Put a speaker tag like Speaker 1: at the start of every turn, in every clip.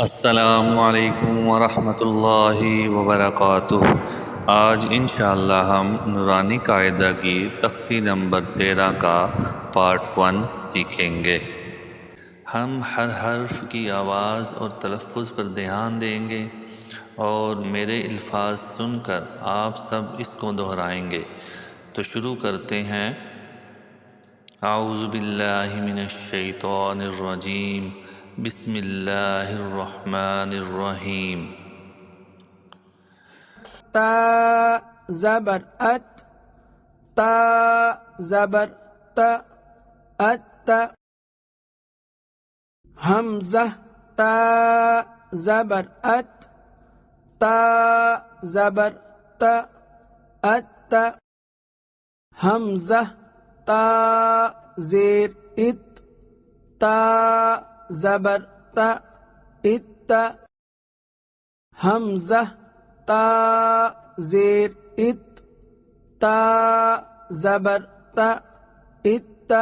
Speaker 1: السلام علیکم ورحمۃ اللہ وبرکاتہ۔ آج انشاءاللہ ہم نورانی قاعدہ کی تختی نمبر 13 کا پارٹ 1 سیکھیں گے۔ ہم ہر حرف کی آواز اور تلفظ پر دھیان دیں گے اور میرے الفاظ سن کر آپ سب اس کو دہرائیں گے۔ تو شروع کرتے ہیں۔ اعوذ باللہ من الشیطان الرجیم، بسم اللہ الرحمن الرحیم۔
Speaker 2: تا زبر ات، تا زبر تا، ات۔ حمزہ تا زبر ات، تا زبر تا، ات۔ حمزہ تا زیر ات، تا زبر تا، ات۔ حمزہ تا زیر ات، تا زبر تا، ات۔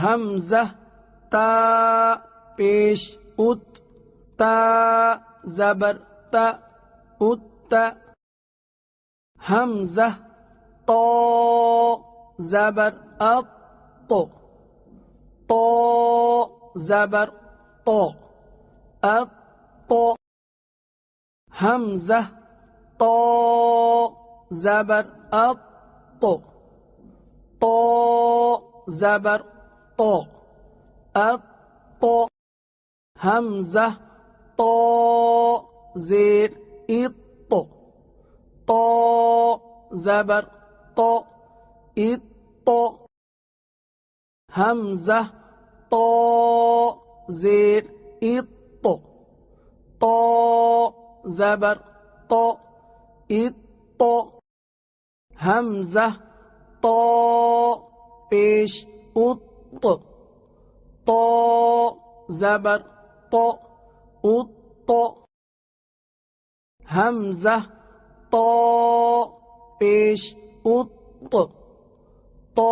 Speaker 2: حمزہ تا پیش ات، تا زبر تا، ات۔ حمزہ تو زبر اط، تو زبر تو، اط۔ حمزہ تو زبر اط، تو زبر تو، اط۔ حمزہ تو زیر اط، تو زبر تو، اط۔ حمزہ تو زیر اط، تو زبر تو، اط۔ حمزہ تو پیش ات، تو زبر تو، ات۔ حمزہ تو پیش ات، تو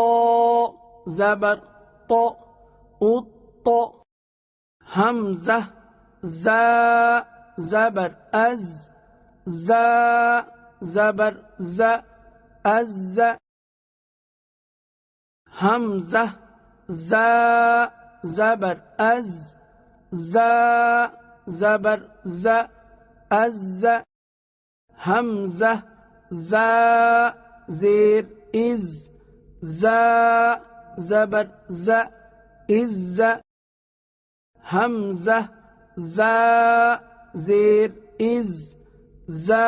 Speaker 2: زبر تو، ات۔ حمزہ زا زبر از، زا زبر ز، از۔ حمزہ زا زبر از، زا زبر ز، از۔ حمزہ زا زیر از، زا زبر ز، از۔ حمزہ زا زیر از، زا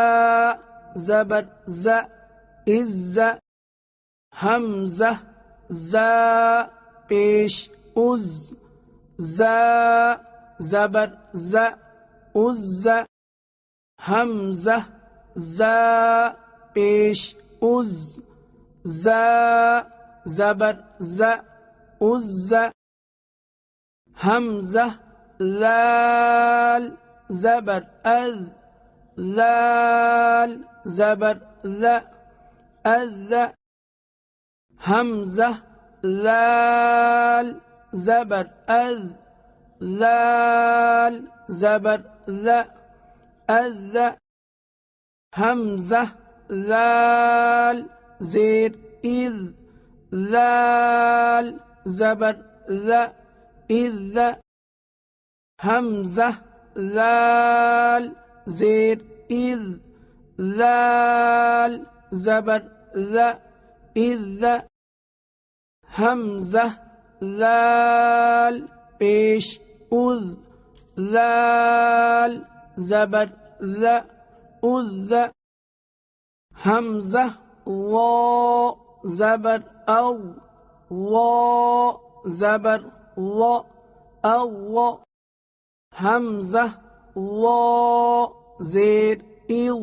Speaker 2: زبر ز، از۔ حمزہ زا پیش از، زا زبر ز، از۔ حمزہ زا پیش از، زا زبر ز، از۔ حمزہ لال زبر اذ، لال زبر ل، اذ۔ حمزہ لال زبر اذ، لال زبر ل، اذ۔ حمزہ لال زیر اذ، لال زبر ل، اذ۔ حمزہ لال زیر اذ، لال زبر ل، اذ۔ حمزہ لال پیش اذ، لال زبر ل، اذ۔ حمزہ وا زبر او، وا زبر و، او۔ حمزہ وا زیر او،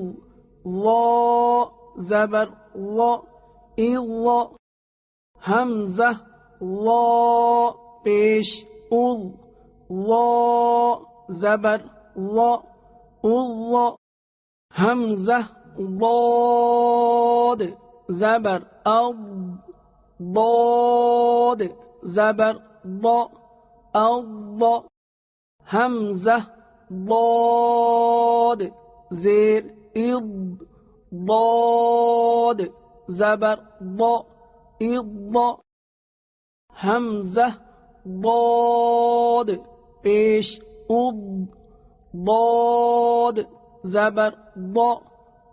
Speaker 2: وا زبر و، او۔ حمزہ وا پیش او، وا زبر و، او۔ حمزہ ضاد زبر اض، ضاد زبر ض، اض۔ حمزہ ضاد زیر اض ضاد زبر ض اض حمزہ ضاد پیش اض ضاد زبر ض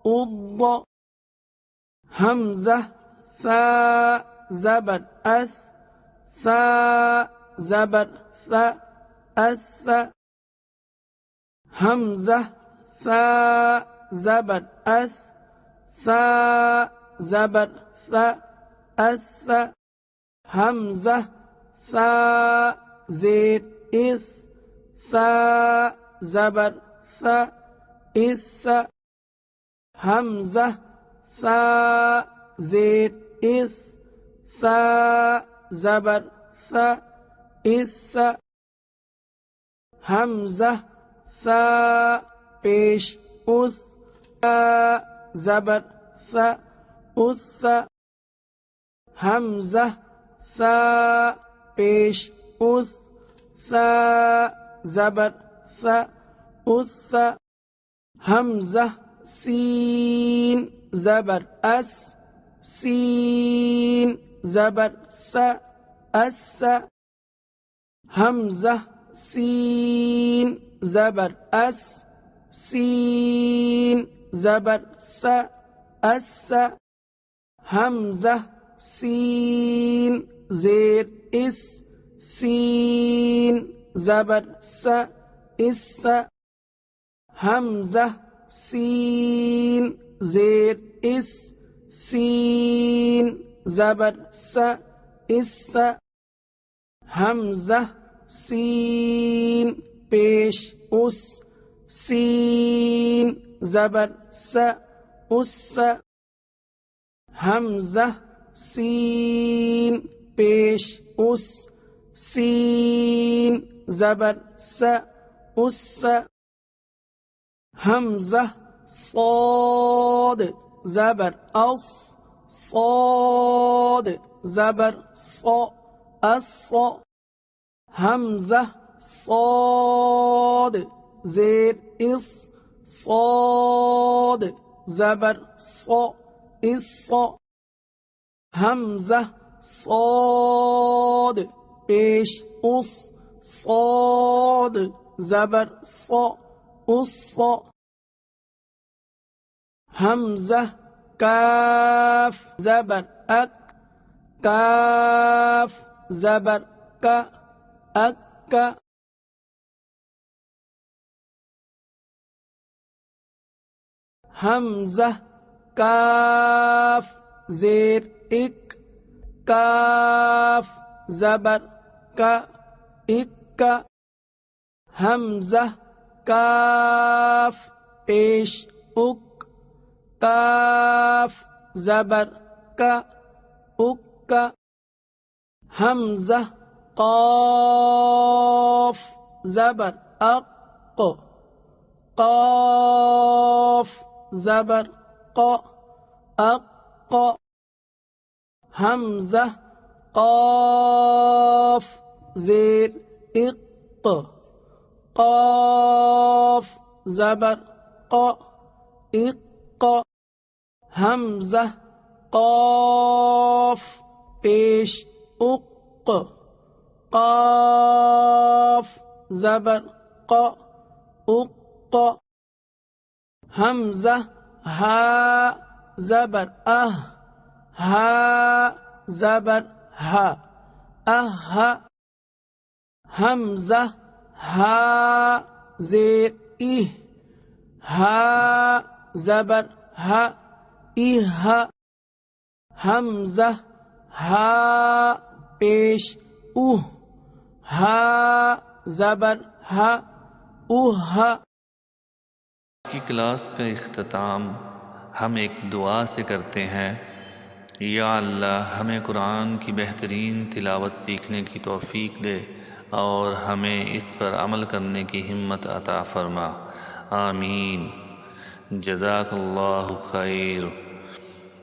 Speaker 2: اض حمزہ ثا زبر اث ثا زبر ثا اث حمزہ ثا زبر اث ثا زبر ثا اث حمزہ ثا زیر اث ثا زبر ثا اث حمزہ ثا زیر اث ثا زبر ثا اث حمزہ ثا پیش اث ثا زبر ثا اث حمزہ ثا پیش اث ثا زبر ثا اث حمزہ سین زبر اس سین زبر س اس حمزہ سین زبر اس سین زبر س اس حمزہ سین زیر اس سین زبر س اس حمزہ سین زیر اس سین زبر س اس حمزہ سین پیش اس سین زبر س اس حمزہ سین پیش اس سین زبر س اس حمزہ صاد زبر اص صاد زبر ص اص حمزہ صاد زیر اس صاد زبر ص اس حمزہ صاد پیش اس صاد زبر ص اس حمزہ کاف زبر اک کاف زبر کا اک حمزہ کاف زیر اک کاف زبر کا اک حمزہ کاف پیش اک کاف زبر کا اک حمزہ قاف زبر اق قاف زبر ق اق حمزہ قاف زیر اق قاف زبر ق اق حمزہ قاف پیش اق قاف زبر ق اق حمزہ ہا زبر ہا زبر ہا حمزہ ہا زیر ہا زبر ہا حمزہ ہا پیش ہا زبر ہا
Speaker 1: کی کلاس کا اختتام ہم ایک دعا سے کرتے ہیں۔ یا اللہ ہمیں قرآن کی بہترین تلاوت سیکھنے کی توفیق دے اور ہمیں اس پر عمل کرنے کی ہمت عطا فرما، آمین۔ جزاک اللہ خیر۔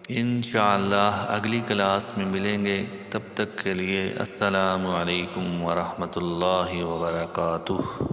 Speaker 1: انشاءاللہ اگلی کلاس میں ملیں گے، تب تک کے لیے السلام علیکم ورحمۃ اللہ وبرکاتہ۔